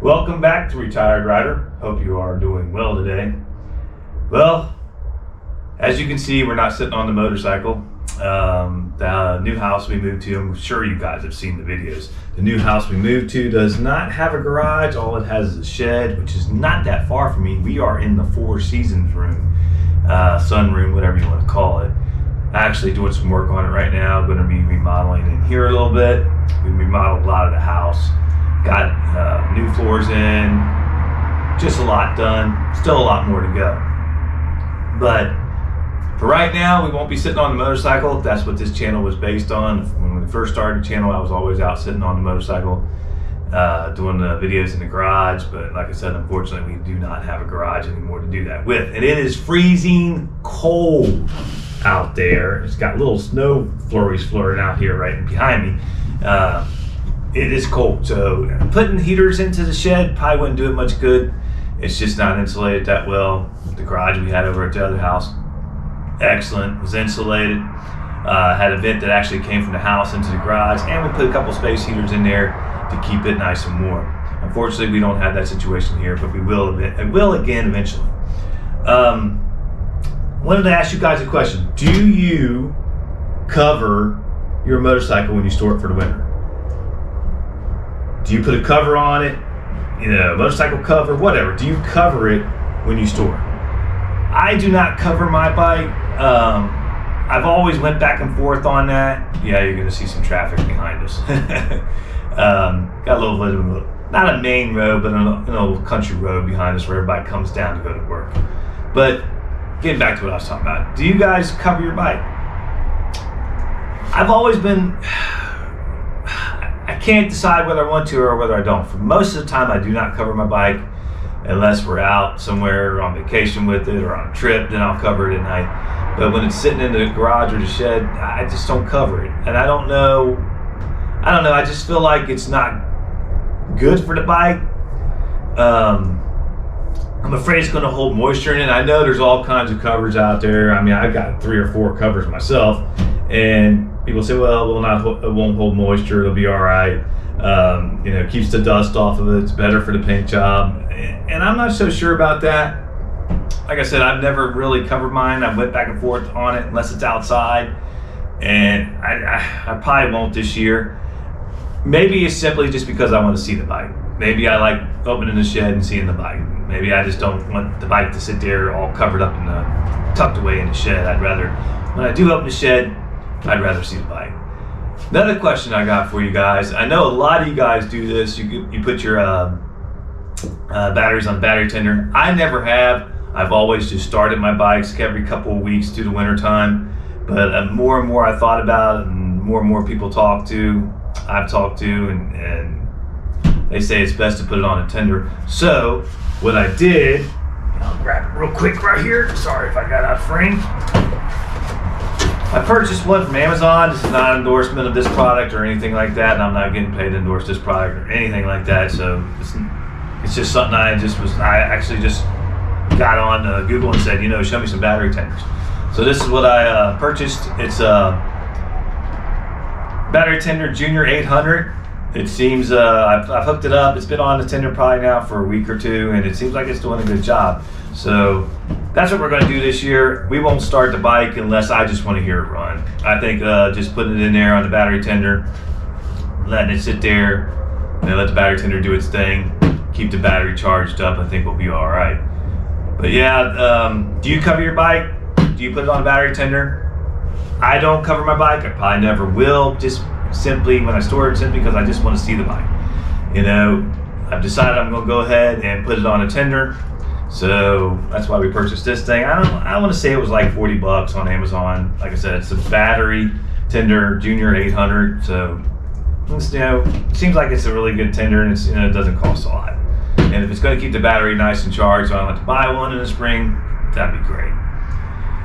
Welcome back to Retired Rider. Hope you are doing well today. Well, as you can see, we're not sitting on the motorcycle. The new house we moved to, I'm sure you guys have seen the videos. The new house we moved to does not have a garage. All it has is a shed, which is not that far from me. We are in the Four Seasons room, sunroom, whatever you want to call it. Actually doing some work on it right now. Going to be remodeling in here a little bit. We remodeled a lot of the house. Got new floors in, just a lot done, still a lot more to go. But for right now, we won't be sitting on the motorcycle. That's what this channel was based on. When we first started the channel, I was always out sitting on the motorcycle, doing the videos in the garage. But like I said, unfortunately, we do not have a garage anymore to do that with. And it is freezing cold out there. It's got little snow flurries flurrying out here right behind me. It is cold, so putting heaters into the shed probably wouldn't do it much good. It's just not insulated that well. The garage we had over at the other house, excellent, was insulated. Had a vent that actually came from the house into the garage, and we put a couple space heaters in there to keep it nice and warm. Unfortunately, we don't have that situation here, but we will again eventually. Wanted to ask you guys a question. Do you cover your motorcycle when you store it for the winter? Do you put a cover on it, motorcycle cover, whatever? Do you cover it when you store it? I do not cover my bike. I've always went back and forth on that. Yeah, you're gonna see some traffic behind us. Got a little bit of not a main road, but a little country road behind us where everybody comes down to go to work. But getting back to what I was talking about, do you guys cover your bike? I've always been, I can't decide whether I want to or whether I don't. For most of the time, I do not cover my bike unless we're out somewhere on vacation with it or on a trip, then I'll cover it at night. But when it's sitting in the garage or the shed, I just don't cover it. And I don't know, I just feel like it's not good for the bike. I'm afraid it's gonna hold moisture in it. I know there's all kinds of covers out there. I mean, I've got 3 or 4 covers myself, and people say, well, it won't hold moisture, it'll be all right. Keeps the dust off of it, it's better for the paint job. And I'm not so sure about that. Like I said, I've never really covered mine. I went back and forth on it unless it's outside. And I probably won't this year. Maybe it's simply just because I want to see the bike. Maybe I like opening the shed and seeing the bike. Maybe I just don't want the bike to sit there all covered up and tucked away in the shed. I'd rather, when I do open the shed, I'd rather see the bike. Another question I got for you guys. I know a lot of you guys do this. You put your batteries on the battery tender. I never have. I've always just started my bikes every couple of weeks through the winter time. But more and more I thought about it, and more people I've talked to, and they say it's best to put it on a tender. So what I did, I'll grab it real quick right here. Sorry if I got out of frame. I purchased one from Amazon. This is not an endorsement of this product or anything like that, and I'm not getting paid to endorse this product or anything like that. So it's just something I actually just got on Google and said, show me some battery tenders. So this is what I purchased. It's a battery tender Junior 800. It seems I've hooked it up. It's been on the tender probably now for a week or 2, and it seems like it's doing a good job. So that's what we're going to do this year. We won't start the bike unless I just want to hear it run. I think just putting it in there on the battery tender, letting it sit there, and let the battery tender do its thing, keep the battery charged up, I think we'll be all right. But yeah, do you cover your bike? Do you put it on a battery tender? I don't cover my bike. I probably never will. Just simply when I store it, simply because I just want to see the bike. I've decided I'm going to go ahead and put it on a tender. So that's why we purchased this thing. I want to say it was like $40 on Amazon. Like I said, it's a battery tender Junior 800. So it seems like it's a really good tender, and it doesn't cost a lot. And if it's going to keep the battery nice and charged, so I don't have to buy one in the spring, that'd be great.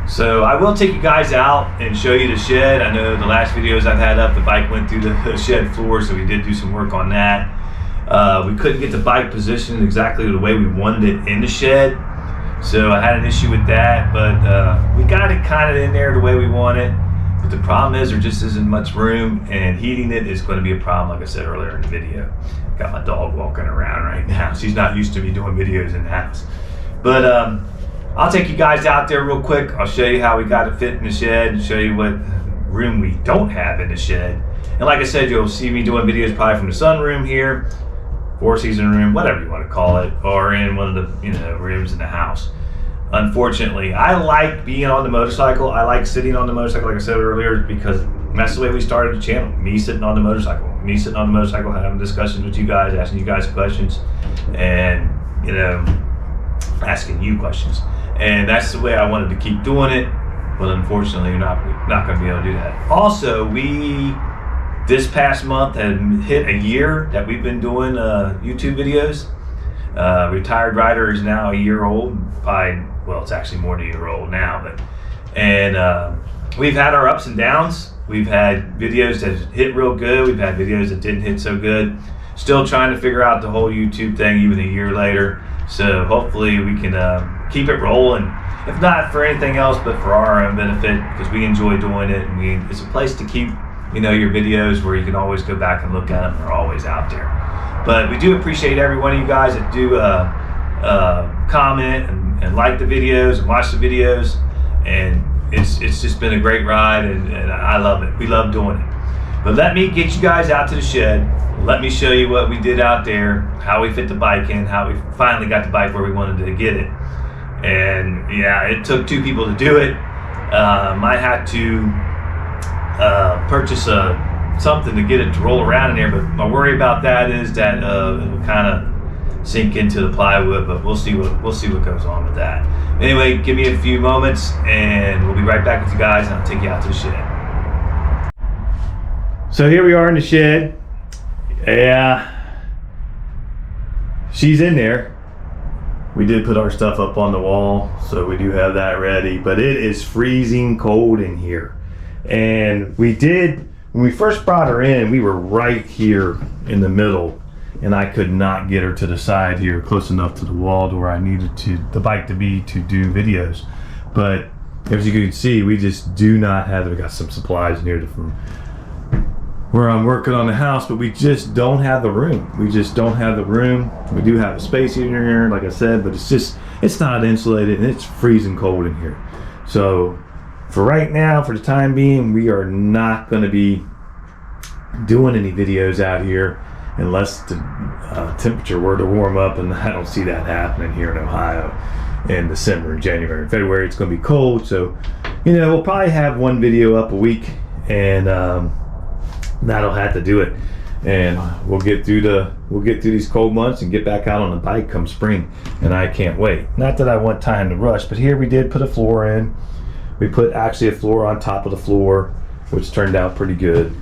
So I will take you guys out and show you the shed. I know the last videos I've had up, the bike went through the shed floor, so we did do some work on that. We couldn't get the bike positioned exactly the way we wanted it in the shed, so I had an issue with that, but we got it kind of in there the way we want it. But the problem is there just isn't much room, and heating it is going to be a problem, like I said earlier in the video. Got my dog walking around right now. house. She's not used to me doing videos in the house. But I'll take you guys out there real quick. I'll show you how we got it fit in the shed and show you what room we don't have in the shed. And like I said, you'll see me doing videos probably from the sunroom here, four-season room, whatever you want to call it, or in one of the rooms in the house. Unfortunately, I like being on the motorcycle. I like sitting on the motorcycle, like I said earlier, because that's the way we started the channel. Me sitting on the motorcycle. Me sitting on the motorcycle, having discussions with you guys, asking you guys questions, and asking you questions. And that's the way I wanted to keep doing it. But unfortunately, you're not going to be able to do that. Also, this past month had hit a year that we've been doing YouTube videos. Retired Rider is now a year old. Well, it's actually more than a year old now. And we've had our ups and downs. We've had videos that hit real good. We've had videos that didn't hit so good. Still trying to figure out the whole YouTube thing even a year later. So hopefully we can keep it rolling. If not for anything else, but for our own benefit, because we enjoy doing it. And it's a place to keep your videos where you can always go back and look at them. They're always out there. But we do appreciate every one of you guys that do comment and like the videos and watch the videos. And it's just been a great ride, and I love it. We love doing it. But let me get you guys out to the shed. Let me show you what we did out there, how we fit the bike in, how we finally got the bike where we wanted to get it. And yeah, it took two people to do it. I had to purchase something to get it to roll around in there, but my worry about that is that it will kind of sink into the plywood, but we'll see what goes on with that. Anyway, give me a few moments and we'll be right back with you guys, and I'll take you out to the shed. So here we are in the shed. Yeah, she's in there. We did put our stuff up on the wall, so we do have that ready, but it is freezing cold in here. And when we first brought her in, we were right here in the middle, and I could not get her to the side here close enough to the wall to where I needed the bike to be to do videos. But as you can see, we just do not have, we got some supplies in here from where I'm working on the house, but we just don't have the room. We just don't have the room. We do have a space heater in here, like I said, but it's not insulated and it's freezing cold in here. So for right now, for the time being, we are not going to be doing any videos out here unless the temperature were to warm up, and I don't see that happening here in Ohio in December, January, and February. It's going to be cold, so we'll probably have one video up a week, and that'll have to do it. And we'll get through these cold months and get back out on the bike come spring, and I can't wait. Not that I want time to rush, but here we did put a floor in. We put actually a floor on top of the floor, which turned out pretty good,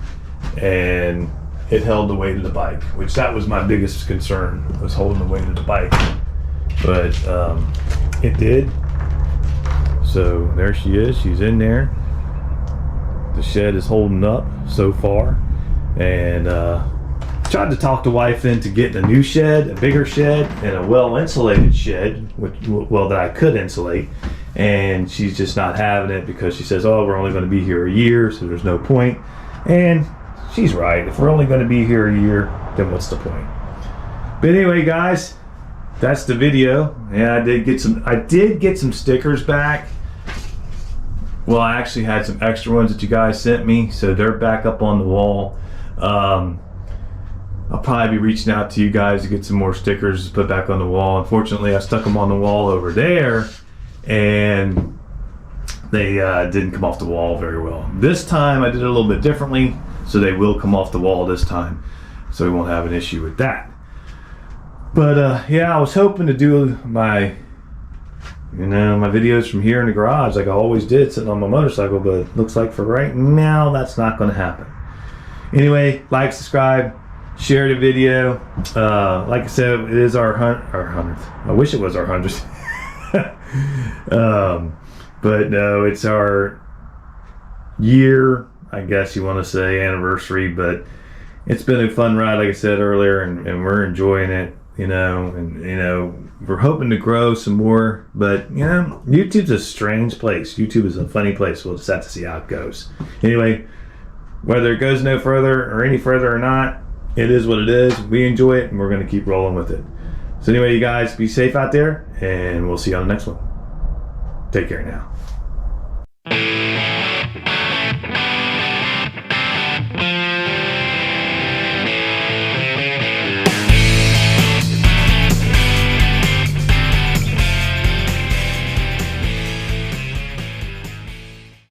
and it held the weight of the bike, which that was my biggest concern, was holding the weight of the bike. But it did. So there she is. She's in there. The shed is holding up so far, and tried to talk the wife into getting a new shed, a bigger shed, and a well-insulated shed, that I could insulate. And she's just not having it because she says, oh, we're only going to be here a year, so there's no point. And she's right. If we're only going to be here a year, then what's the point? But anyway, guys, that's the video. Yeah, I did get some stickers back. Well, I actually had some extra ones that you guys sent me, so they're back up on the wall. I'll probably be reaching out to you guys to get some more stickers to put back on the wall. Unfortunately, I stuck them on the wall over there, and they didn't come off the wall very well. This time I did it a little bit differently, so they will come off the wall this time, so we won't have an issue with that. But yeah, I was hoping to do my videos from here in the garage like I always did, sitting on my motorcycle, but looks like for right now that's not going to happen. Anyway, like, subscribe, share the video. Like I said, it is our 100th. I wish it was our 100th. But no, it's our year, I guess you want to say, anniversary. But it's been a fun ride, like I said earlier, and we're enjoying it, we're hoping to grow some more. But YouTube's a strange place. YouTube is a funny place. We'll just have to see how it goes. Anyway, whether it goes no further or any further or not, it is what it is. We enjoy it, and we're going to keep rolling with it. So anyway, you guys be safe out there, and we'll see you on the next one. Take care now.